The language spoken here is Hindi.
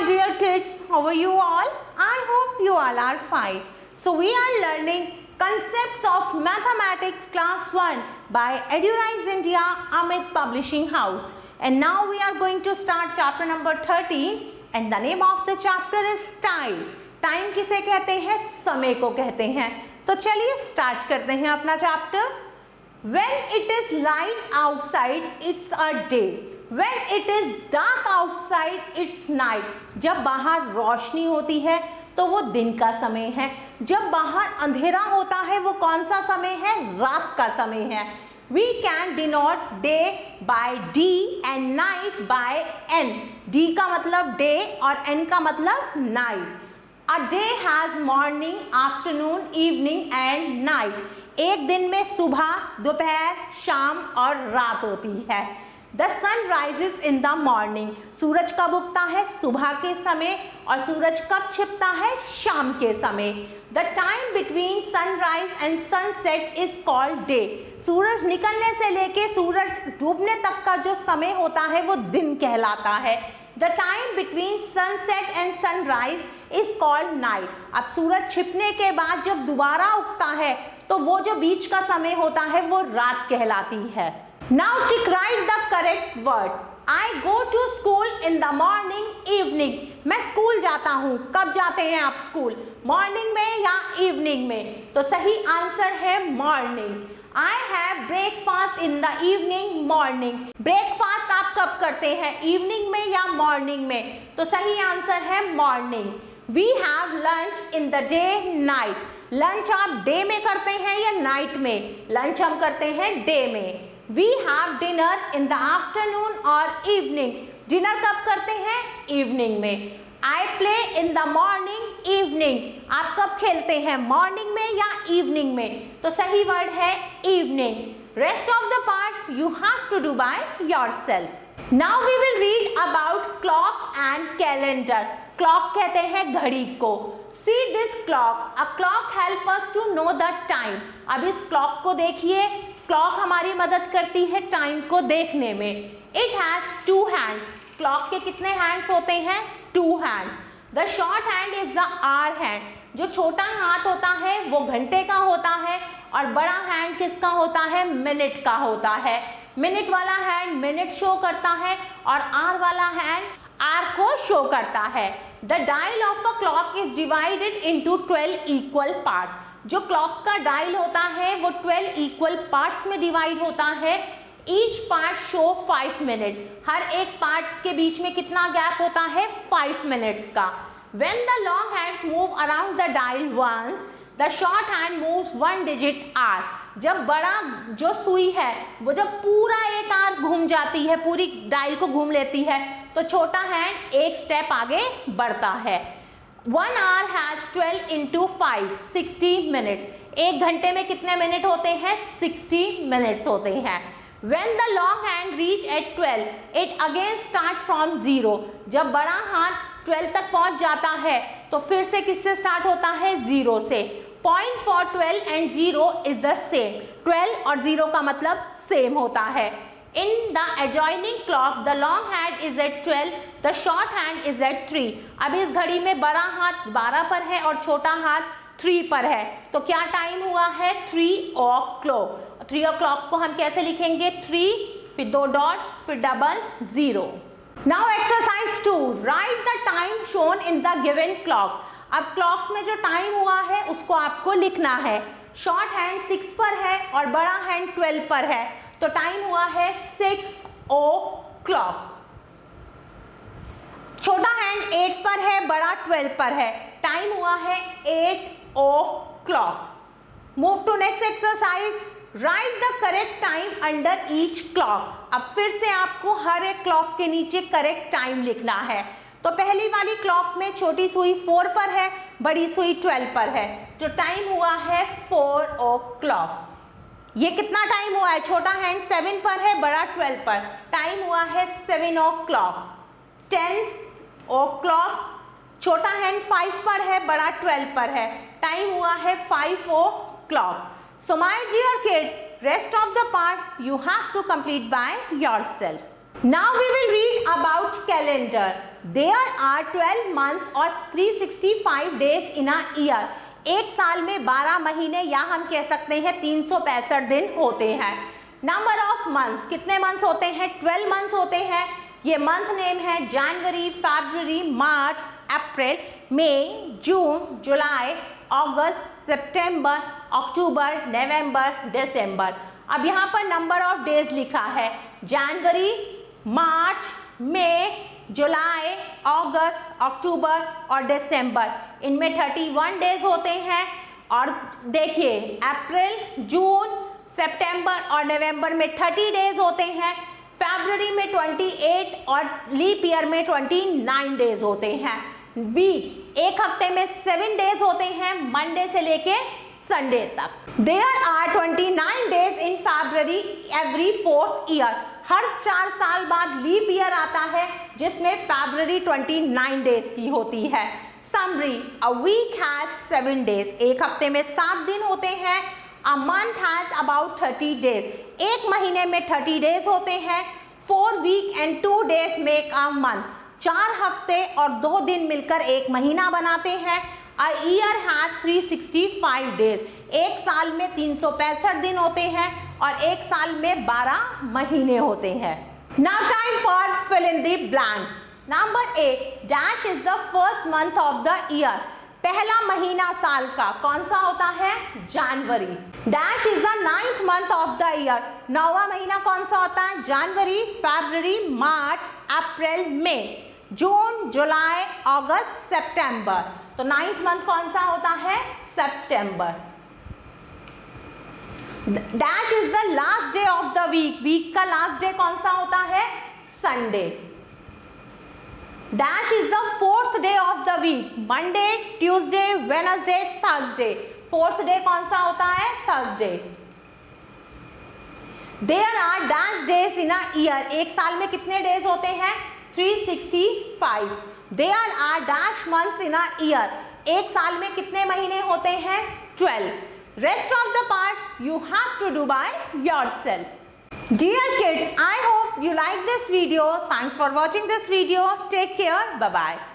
dear kids, how are you all? I hope you all are fine. So we are learning concepts of mathematics class 1 by Edurise India Amit Publishing House. And now we are going to start chapter number 13 and the name of the chapter is time. Time किसे कहते हैं? समय को कहते हैं. तो चलिए स्टार्ट करते हैं अपना chapter. When it is light outside, it's a day. When it is dark outside, it's night. जब बाहर रोशनी होती है तो वो दिन का समय है. जब बाहर अंधेरा होता है वो कौन सा समय है? रात का समय है. We can denote day by D and night by N. D का मतलब day और N का मतलब night. A day has morning, afternoon, evening and night. एक दिन में सुबह, दोपहर, शाम और रात होती है. The sun rises in the morning. सूरज कब उगता है? सुबह के समय. और सूरज कब छिपता है? शाम के समय. The time between sunrise and sunset is called day. सूरज निकलने से लेके सूरज डूबने तक का जो समय होता है वो दिन कहलाता है. The time between sunset and sunrise is called night. अब सूरज छिपने के बाद जब दोबारा उगता है तो वो जो बीच का समय होता है वो रात कहलाती है. Now tick write the correct word. I go to school in the morning, evening. मैं स्कूल जाता हूँ. कब जाते हैं आप स्कूल? मॉर्निंग में या इवनिंग में? तो सही आंसर है morning. I have breakfast in the evening, morning. Breakfast आप कब करते हैं? इवनिंग में या मॉर्निंग में? तो सही आंसर है morning. We have lunch in the day, night. Lunch आप डे में करते हैं या नाइट में? लंच हम करते हैं डे में. We have dinner in the afternoon or evening. Dinner कब करते हैं? इवनिंग में. I play in the morning, evening. आप कब खेलते हैं? मॉर्निंग में या इवनिंग में? तो सही वर्ड है evening. Rest of the part you have to do by yourself. Now we will read about clock and calendar. Clock कहते हैं घड़ी को. See this clock. A clock help us to know the time. अब इस clock को देखिए. क्लॉक हमारी मदद करती है टाइम को देखने में. It has 2 hands. क्लॉक के कितने हैंड्स होते हैं? 2 hands. The short hand is the hour hand. जो छोटा हाथ होता है वो घंटे का होता है और बड़ा हैंड किसका होता है? मिनट का होता है. मिनट वाला हैंड मिनट शो करता है और आवर वाला हैंड आवर को शो करता है. The dial of a clock is divided into 12 equal parts. जो क्लॉक का डायल होता है वो 12 इक्वल पार्ट्स में डिवाइड होता है. Each part show 5 minute. हर एक पार्ट के बीच में कितना गैप होता है? 5 मिनट्स का. When the long hands move around the dial once, the short hand moves 1 digit R. जब बड़ा जो सुई है वो जब पूरा एक आर घूम जाती है, पूरी डायल को घूम लेती है, तो छोटा हैंड एक स्टेप आगे बढ़ता है. 1 hour has 12 into 5, 60 minutes. एक घंटे में कितने मिनट होते हैं? 60 मिनट्स होते हैं. When the long hand reach at 12, it again start from 0. जब बड़ा हाथ 12 तक पहुंच जाता है तो फिर से किससे स्टार्ट होता है? 0 से. Point for 12 and 0 is the same. 12 और 0 का मतलब सेम होता है. In the adjoining clock, the long hand is at 12, the short hand is at 3. अब इस घड़ी में बड़ा हाथ 12 पर है और छोटा हाथ 3 पर है. तो क्या टाइम हुआ है? 3 o'clock. 3 o'clock को हम कैसे लिखेंगे? 3 फिर 2 डॉट फिर double 0. Now exercise 2. Write the time shown in the given clock. अब क्लॉक्स में जो टाइम हुआ है उसको आपको लिखना है. शॉर्ट हैंड 6 पर है और बड़ा हैंड 12 पर है. तो टाइम हुआ है 6 o'clock. छोटा हैंड 8 पर है, बड़ा 12 पर है. टाइम हुआ है 8 o'clock. Move to next exercise. Write the correct time under each clock. अब फिर से आपको हर एक क्लॉक के नीचे करेक्ट टाइम लिखना है. तो पहली वाली क्लॉक में छोटी सुई 4 पर है, बड़ी सुई 12 पर है. जो टाइम हुआ है 4 o'clock. ये कितना टाइम हुआ है? छोटा हैंड 7 पर है, बड़ा 12 पर. टाइम हुआ है 7 o'clock. 10 o'clock. छोटा हैंड 5 पर है, बड़ा 12 पर है. टाइम हुआ है 5 o'clock. So my dear kid, rest of the part you have to complete by yourself. Now we will read about calendar. There are 12 months or 365 days in a year. एक साल में 12 महीने या हम कह सकते हैं 365 दिन होते हैं. नंबर ऑफ मंथ्स, कितने मंथ्स होते हैं? 12 मंथ्स होते हैं. ये मंथ नेम है जनवरी, फरवरी, मार्च, अप्रैल, मई, जून, जुलाई, अगस्त, सितंबर, अक्टूबर, नवंबर, दिसंबर. अब यहाँ पर नंबर ऑफ डेज लिखा है जनवरी, मार्च, मई, जुलाई, अगस्त, अक्टूबर और दिसंबर. इनमें 31 डेज होते हैं. और देखिए अप्रैल, जून, सितंबर और नवंबर में 30 डेज होते हैं. फरवरी में 28 और लीप ईयर में 29 डेज होते हैं. वीक, एक हफ्ते में 7 डेज होते हैं, मंडे से लेके संडे तक. There are 29 days in February every 4th year. हर 4 साल बाद लीप ईयर आता है जिसमें फरवरी 29 डेज की होती है. Summary, a week has 7 days. एक हफ्ते में 7 दिन होते हैं. A month has about 30 days. एक महीने में 30 डेज होते हैं. 4 week and 2 days make a month. 4 हफ्ते और 2 दिन मिलकर एक महीना बनाते हैं. A year has 365 days. एक साल में 365 दिन होते हैं और एक साल में 12 महीने होते हैं. Now time for fill in the blanks. Number A, dash is the first month of the year. पहला महीना साल का कौन सा होता है? जनवरी. Dash is the 9th month of the year. 9वां महीना कौन सा होता है? जनवरी, फरवरी, मार्च, अप्रैल, मई, जून, जुलाई, अगस्त, सितंबर. तो 9th मंथ कौन सा होता है? सितंबर. Dash is the last day of the week. Week का लास्ट डे कौन सा होता है? Sunday. Dash is the 4th day of the week. Monday, Tuesday, Wednesday, Thursday. 4th day कौन सा होता है? Thursday. There are dash days in a year. एक साल में कितने डेज होते हैं? 365. There are dash months in a year. एक साल में कितने महीने होते हैं? 12. Rest of the part you have to do by yourself. Dear kids, I hope you like this video. Thanks for watching this video. Take care. Bye bye.